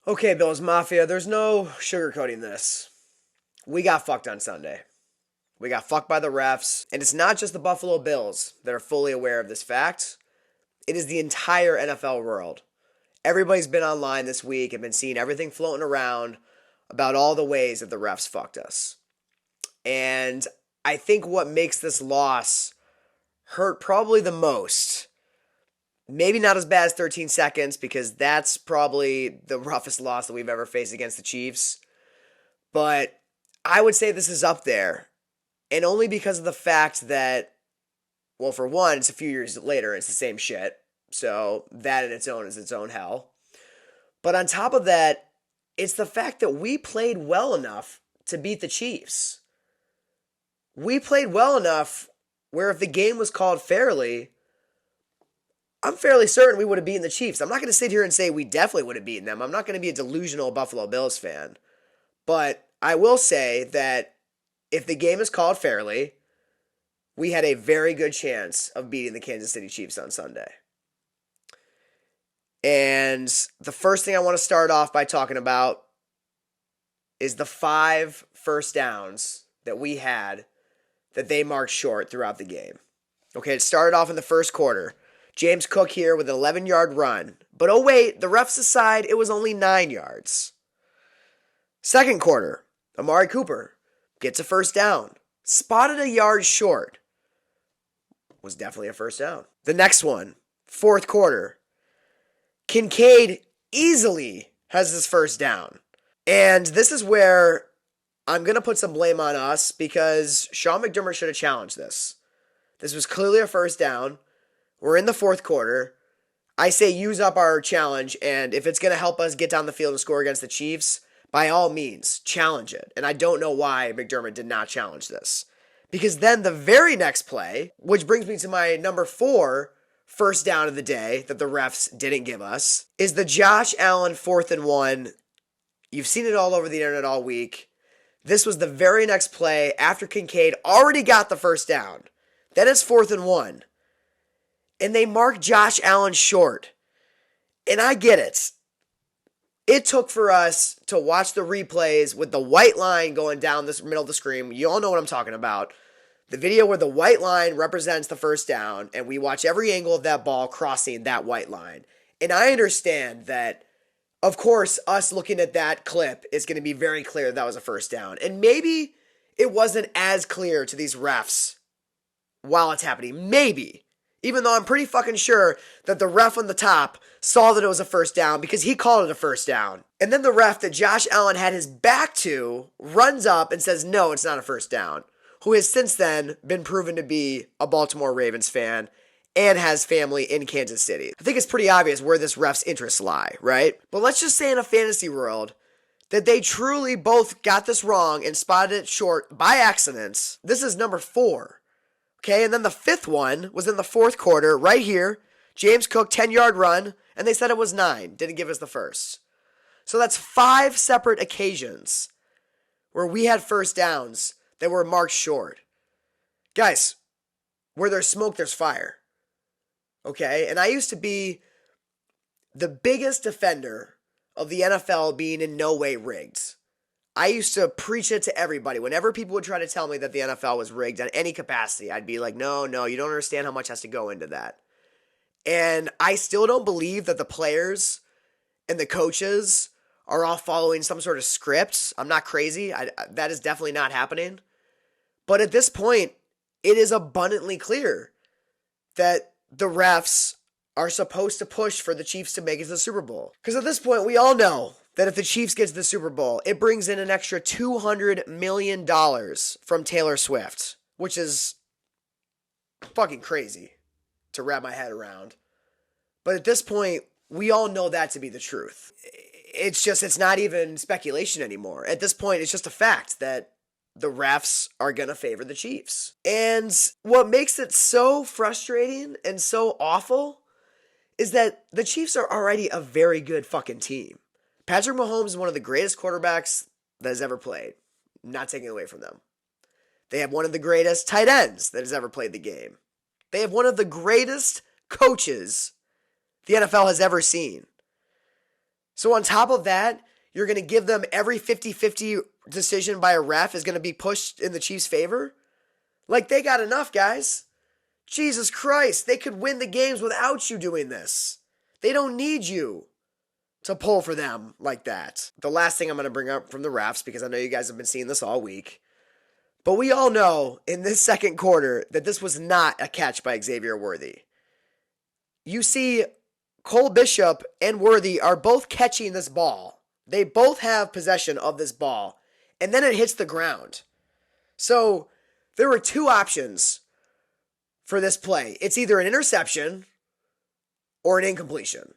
Okay, Bills Mafia, there's no sugarcoating this. We got fucked on Sunday. We got fucked by the refs, and it's not just the Buffalo Bills that are fully aware of this fact. It is the entire NFL world. Everybody's been online this week and been seeing everything floating around about all the ways that the refs fucked us. And I think what makes this loss hurt probably the most, maybe not as bad as 13 seconds, because that's probably the roughest loss that we've ever faced against the Chiefs. But I would say this is up there. And only because of the fact that, well, for one, it's a few years later, it's the same shit. So that in its own is its own hell. But on top of that, it's the fact that we played well enough to beat the Chiefs. We played well enough where if the game was called fairly, I'm fairly certain we would have beaten the Chiefs. I'm not going to sit here and say we definitely would have beaten them. I'm not going to be a delusional Buffalo Bills fan. But I will say that if the game is called fairly, we had a very good chance of beating the Kansas City Chiefs on Sunday. And the first thing I want to start off by talking about is the 5 first downs that we had that they marked short throughout the game. Okay, it started off in the first quarter. James Cook here with an 11-yard run. But oh wait, the refs aside, it was only 9 yards. Second quarter, Amari Cooper gets a first down. Spotted a yard short. Was definitely a first down. The next one, fourth quarter. Kincaid easily has his first down. And this is where I'm going to put some blame on us because Sean McDermott should have challenged this. This was clearly a first down. We're in the fourth quarter. I say use up our challenge, and if it's going to help us get down the field and score against the Chiefs, by all means, challenge it. And I don't know why McDermott did not challenge this. Because then the very next play, which brings me to my number 4 first down of the day that the refs didn't give us, is the Josh Allen 4th and 1. You've seen it all over the internet all week. This was the very next play after Kincaid already got the first down. Then it's 4th and 1. And they mark Josh Allen short. And I get it. It took for us to watch the replays with the white line going down this middle of the screen. You all know what I'm talking about. The video where the white line represents the first down, and we watch every angle of that ball crossing that white line. And I understand that, of course, us looking at that clip is going to be very clear that was a first down. And maybe it wasn't as clear to these refs while it's happening. Maybe. Even though I'm pretty fucking sure that the ref on the top saw that it was a first down because he called it a first down. And then the ref that Josh Allen had his back to runs up and says, no, it's not a first down. Who has since then been proven to be a Baltimore Ravens fan and has family in Kansas City. I think it's pretty obvious where this ref's interests lie, right? But let's just say in a fantasy world that they truly both got this wrong and spotted it short by accident. This is number 4. Okay, and then the 5th one was in the fourth quarter, right here. James Cook, 10-yard run, and they said it was 9. Didn't give us the first. So that's 5 separate occasions where we had first downs that were marked short. Guys, where there's smoke, there's fire. Okay, and I used to be the biggest defender of the NFL being in no way rigged. I used to preach it to everybody. Whenever people would try to tell me that the NFL was rigged in any capacity, I'd be like, no, you don't understand how much has to go into that. And I still don't believe that the players and the coaches are all following some sort of script. I'm not crazy. That is definitely not happening. But at this point, it is abundantly clear that the refs are supposed to push for the Chiefs to make it to the Super Bowl. Because at this point, we all know that if the Chiefs get to the Super Bowl, it brings in an extra $200 million from Taylor Swift, which is fucking crazy to wrap my head around. But at this point, we all know that to be the truth. It's not even speculation anymore. At this point, it's just a fact that the refs are going to favor the Chiefs. And what makes it so frustrating and so awful is that the Chiefs are already a very good fucking team. Patrick Mahomes is one of the greatest quarterbacks that has ever played. Not taking away from them. They have one of the greatest tight ends that has ever played the game. They have one of the greatest coaches the NFL has ever seen. So on top of that, you're going to give them every 50-50 decision by a ref is going to be pushed in the Chiefs' favor? Like, they got enough, guys. Jesus Christ, they could win the games without you doing this. They don't need you to pull for them like that. The last thing I'm going to bring up from the refs, because I know you guys have been seeing this all week, but we all know in this second quarter that this was not a catch by Xavier Worthy. You see, Cole Bishop and Worthy are both catching this ball. They both have possession of this ball, and then it hits the ground. So there were two options for this play. It's either an interception or an incompletion.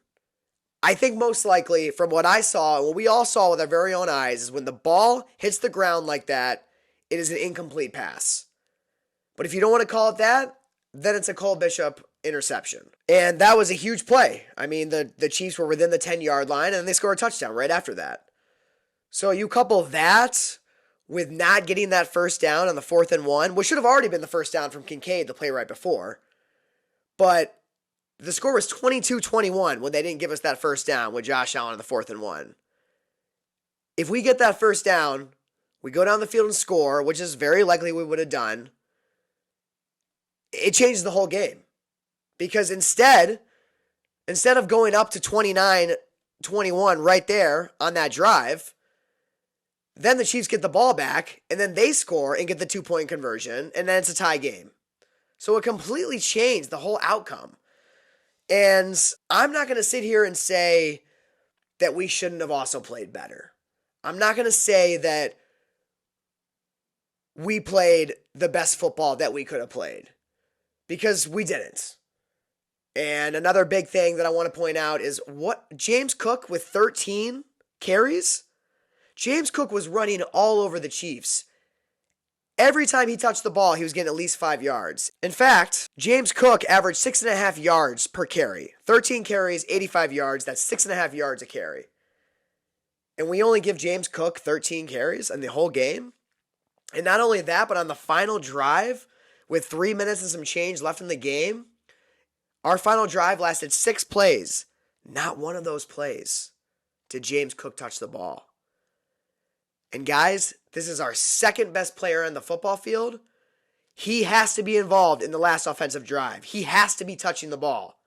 I think most likely, from what I saw, and what we all saw with our very own eyes, is when the ball hits the ground like that, it is an incomplete pass. But if you don't want to call it that, then it's a Cole Bishop interception. And that was a huge play. I mean, the Chiefs were within the 10-yard line, and they scored a touchdown right after that. So you couple that with not getting that first down on the 4th and 1, which should have already been the first down from Kincaid, the play right before. But the score was 22-21 when they didn't give us that first down with Josh Allen on the 4th and 1. If we get that first down, we go down the field and score, which is very likely we would have done, it changes the whole game. Because instead of going up to 29-21 right there on that drive, then the Chiefs get the ball back, and then they score and get the 2-point conversion, and then it's a tie game. So it completely changed the whole outcome. And I'm not going to sit here and say that we shouldn't have also played better. I'm not going to say that we played the best football that we could have played, because we didn't. And another big thing that I want to point out is what James Cook with 13 carries. James Cook was running all over the Chiefs. Every time he touched the ball, he was getting at least 5 yards. In fact, James Cook averaged 6.5 yards per carry. 13 carries, 85 yards. That's 6.5 yards a carry. And we only give James Cook 13 carries in the whole game. And not only that, but on the final drive, with 3 minutes and some change left in the game, our final drive lasted 6 plays. Not one of those plays did James Cook touch the ball. And guys, this is our second best player on the football field. He has to be involved in the last offensive drive. He has to be touching the ball.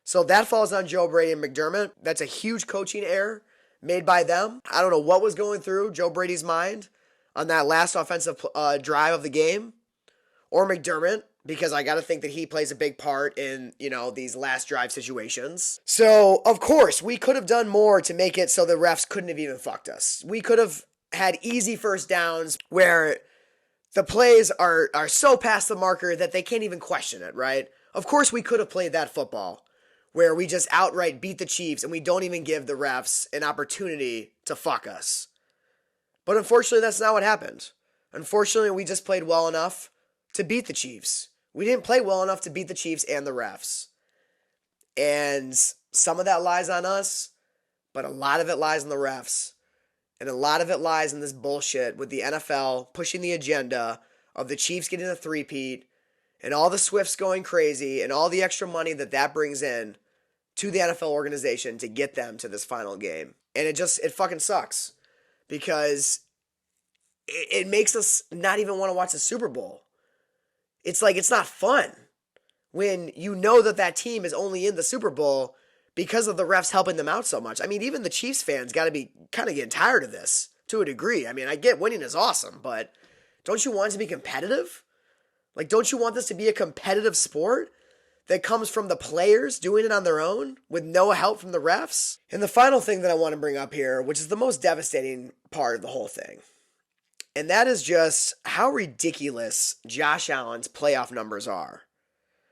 So that falls on Joe Brady and McDermott. That's a huge coaching error made by them. I don't know what was going through Joe Brady's mind on that last offensive drive of the game, or McDermott, because I got to think that he plays a big part in, these last drive situations. So, of course, we could have done more to make it so the refs couldn't have even fucked us. We could have had easy first downs where the plays are so past the marker that they can't even question it, right? Of course, we could have played that football where we just outright beat the Chiefs and we don't even give the refs an opportunity to fuck us. But unfortunately, that's not what happened. Unfortunately, we just played well enough to beat the Chiefs. We didn't play well enough to beat the Chiefs and the refs. And some of that lies on us, but a lot of it lies on the refs. And a lot of it lies in this bullshit with the NFL pushing the agenda of the Chiefs getting a three-peat and all the Swifts going crazy and all the extra money that brings in to the NFL organization to get them to this final game. And it fucking sucks because it makes us not even want to watch the Super Bowl. It's like, it's not fun when you know that team is only in the Super Bowl because of the refs helping them out so much. I mean, even the Chiefs fans got to be kind of getting tired of this to a degree. I mean, I get winning is awesome, but don't you want it to be competitive? Like, don't you want this to be a competitive sport that comes from the players doing it on their own with no help from the refs? And the final thing that I want to bring up here, which is the most devastating part of the whole thing, and that is just how ridiculous Josh Allen's playoff numbers are.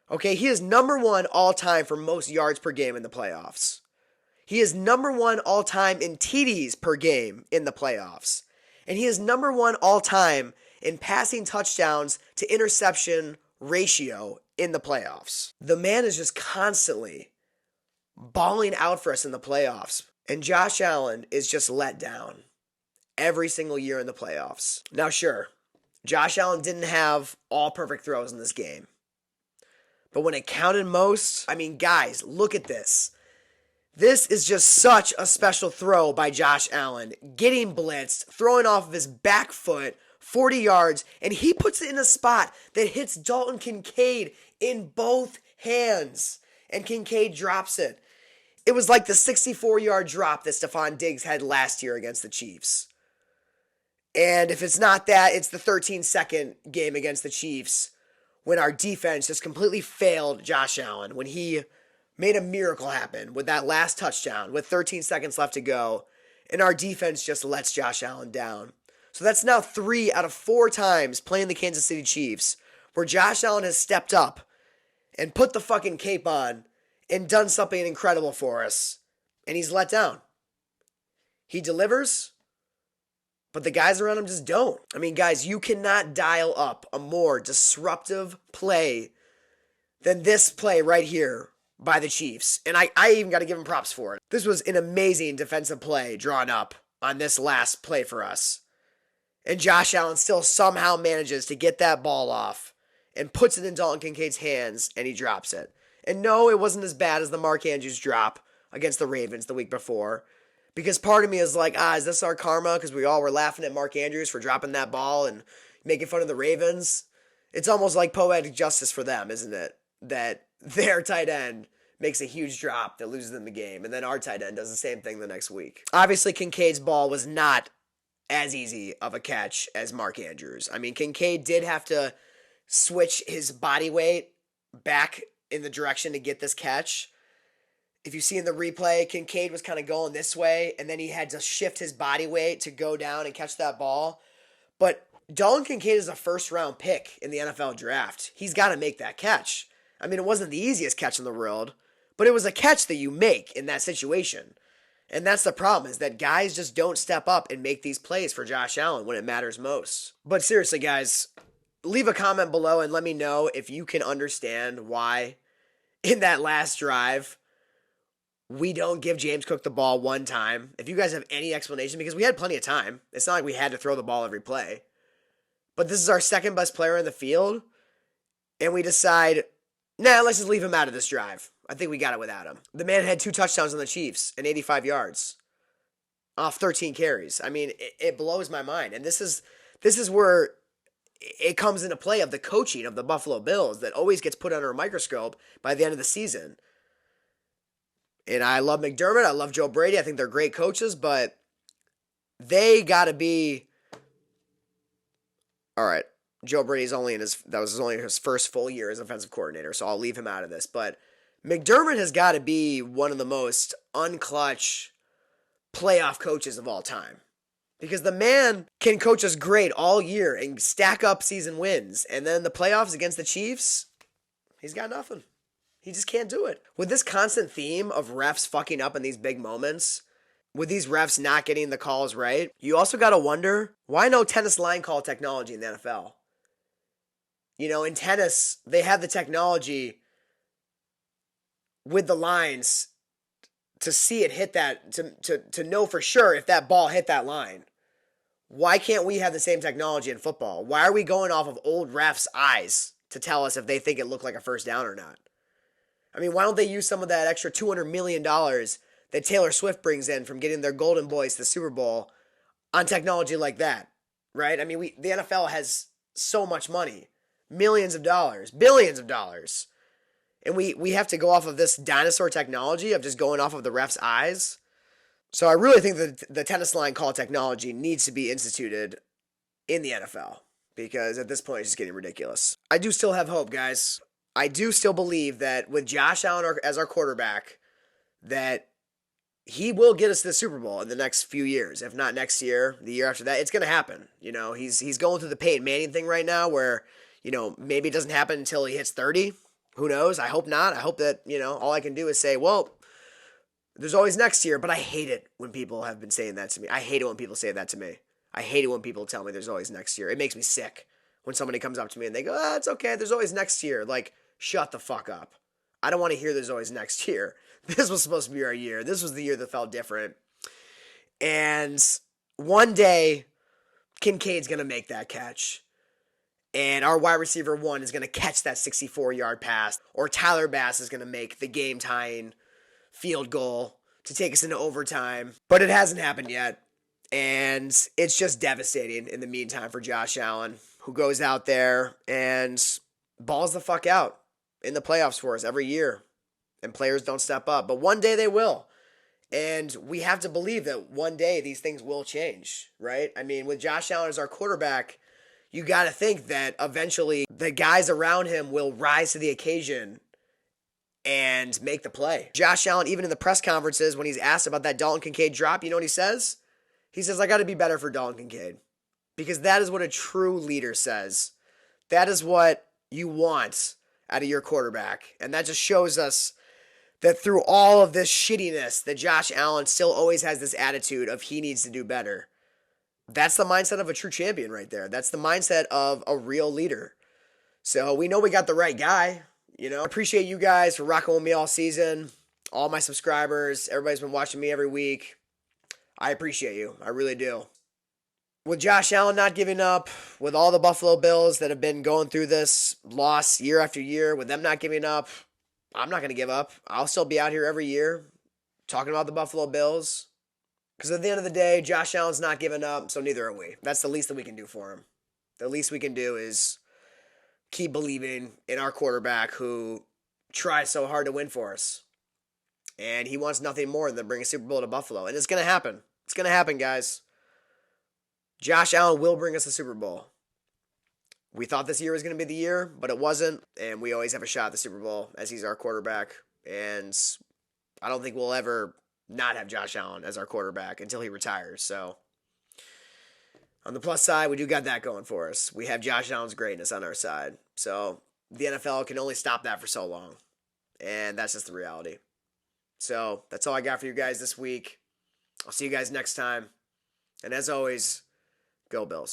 Okay, he is number 1 all-time for most yards per game in the playoffs. He is number 1 all-time in TDs per game in the playoffs. And he is number 1 all-time in passing touchdowns to interception ratio in the playoffs. The man is just constantly balling out for us in the playoffs. And Josh Allen is just let down every single year in the playoffs. Now, sure, Josh Allen didn't have all perfect throws in this game. But when it counted most, I mean, guys, look at this. This is just such a special throw by Josh Allen. Getting blitzed, throwing off of his back foot, 40 yards, and he puts it in a spot that hits Dalton Kincaid in both hands. And Kincaid drops it. It was like the 64-yard drop that Stephon Diggs had last year against the Chiefs. And if it's not that, it's the 13-second game against the Chiefs when our defense just completely failed Josh Allen, when he made a miracle happen with that last touchdown with 13 seconds left to go, and our defense just lets Josh Allen down. So that's now 3 out of 4 times playing the Kansas City Chiefs where Josh Allen has stepped up and put the fucking cape on and done something incredible for us, and he's let down. He delivers, but the guys around him just don't. I mean, guys, you cannot dial up a more disruptive play than this play right here by the Chiefs. And I even got to give him props for it. This was an amazing defensive play drawn up on this last play for us. And Josh Allen still somehow manages to get that ball off and puts it in Dalton Kincaid's hands, and he drops it. And no, it wasn't as bad as the Mark Andrews drop against the Ravens the week before. Because part of me is like, is this our karma? Because we all were laughing at Mark Andrews for dropping that ball and making fun of the Ravens. It's almost like poetic justice for them, isn't it? That their tight end makes a huge drop that loses them the game, and then our tight end does the same thing the next week. Obviously, Kincaid's ball was not as easy of a catch as Mark Andrews. I mean, Kincaid did have to switch his body weight back in the direction to get this catch. If you see in the replay, Kincaid was kind of going this way, and then he had to shift his body weight to go down and catch that ball. But Dalton Kincaid is a first-round pick in the NFL draft. He's got to make that catch. I mean, it wasn't the easiest catch in the world, but it was a catch that you make in that situation. And that's the problem, is that guys just don't step up and make these plays for Josh Allen when it matters most. But seriously, guys, leave a comment below and let me know if you can understand why in that last drive we don't give James Cook the ball one time. If you guys have any explanation, because we had plenty of time. It's not like we had to throw the ball every play. But this is our second best player in the field, and we decide, let's just leave him out of this drive. I think we got it without him. The man had 2 touchdowns on the Chiefs and 85 yards off 13 carries. I mean, it blows my mind. And this is where it comes into play of the coaching of the Buffalo Bills that always gets put under a microscope by the end of the season. And I love McDermott. I love Joe Brady. I think they're great coaches, but they got to be. All right, Joe Brady's that was only his first full year as offensive coordinator, so I'll leave him out of this. But McDermott has got to be one of the most unclutch playoff coaches of all time. Because the man can coach us great all year and stack up season wins. And then the playoffs against the Chiefs, he's got nothing. He just can't do it. With this constant theme of refs fucking up in these big moments, with these refs not getting the calls right, you also got to wonder, why no tennis line call technology in the NFL? You know, in tennis, they have the technology with the lines to see it hit that, to know for sure if that ball hit that line. Why can't we have the same technology in football? Why are we going off of old refs' eyes to tell us if they think it looked like a first down or not? I mean, why don't they use some of that extra $200 million that Taylor Swift brings in from getting their Golden Boys to the Super Bowl on technology like that, right? I mean, the NFL has so much money, millions of dollars, billions of dollars. And we have to go off of this dinosaur technology of just going off of the ref's eyes. So I really think that the tennis line call technology needs to be instituted in the NFL, because at this point it's just getting ridiculous. I do still have hope, guys. I do still believe that with Josh Allen as our quarterback, that he will get us to the Super Bowl in the next few years. If not next year, the year after that, it's going to happen. You know, he's going through the Peyton Manning thing right now where, you know, maybe it doesn't happen until he hits 30. Who knows? I hope not. I hope that, you know, all I can do is say, well, there's always next year. But I hate it when people have been saying that to me. I hate it when people say that to me. I hate it when people tell me there's always next year. It makes me sick when somebody comes up to me and they go, it's okay. There's always next year. Like, shut the fuck up. I don't want to hear there's always next year. This was supposed to be our year. This was the year that felt different. And one day, Kincaid's going to make that catch. And our wide receiver 1 is going to catch that 64-yard pass. Or Tyler Bass is going to make the game-tying field goal to take us into overtime, but it hasn't happened yet. And it's just devastating in the meantime for Josh Allen, who goes out there and balls the fuck out in the playoffs for us every year. And players don't step up. But one day they will. And we have to believe that one day these things will change, right? I mean, with Josh Allen as our quarterback, you got to think that eventually the guys around him will rise to the occasion and make the play. Josh Allen, even in the press conferences, when he's asked about that Dalton Kincaid drop, you know what he says? He says, I got to be better for Dalton Kincaid. Because that is what a true leader says. That is what you want out of your quarterback. And that just shows us that through all of this shittiness, that Josh Allen still always has this attitude of he needs to do better. That's the mindset of a true champion right there. That's the mindset of a real leader. So we know we got the right guy. You know, I appreciate you guys for rocking with me all season. All my subscribers, everybody's been watching me every week. I appreciate you. I really do. With Josh Allen not giving up, with all the Buffalo Bills that have been going through this loss year after year, with them not giving up, I'm not going to give up. I'll still be out here every year talking about the Buffalo Bills. Because at the end of the day, Josh Allen's not giving up, so neither are we. That's the least that we can do for him. The least we can do is keep believing in our quarterback who tries so hard to win for us. And he wants nothing more than bring a Super Bowl to Buffalo. And it's going to happen. It's going to happen, guys. Josh Allen will bring us a Super Bowl. We thought this year was going to be the year, but it wasn't. And we always have a shot at the Super Bowl as he's our quarterback. And I don't think we'll ever not have Josh Allen as our quarterback until he retires. So on the plus side, we do got that going for us. We have Josh Allen's greatness on our side. So the NFL can only stop that for so long. And that's just the reality. So that's all I got for you guys this week. I'll see you guys next time. And as always, go Bills.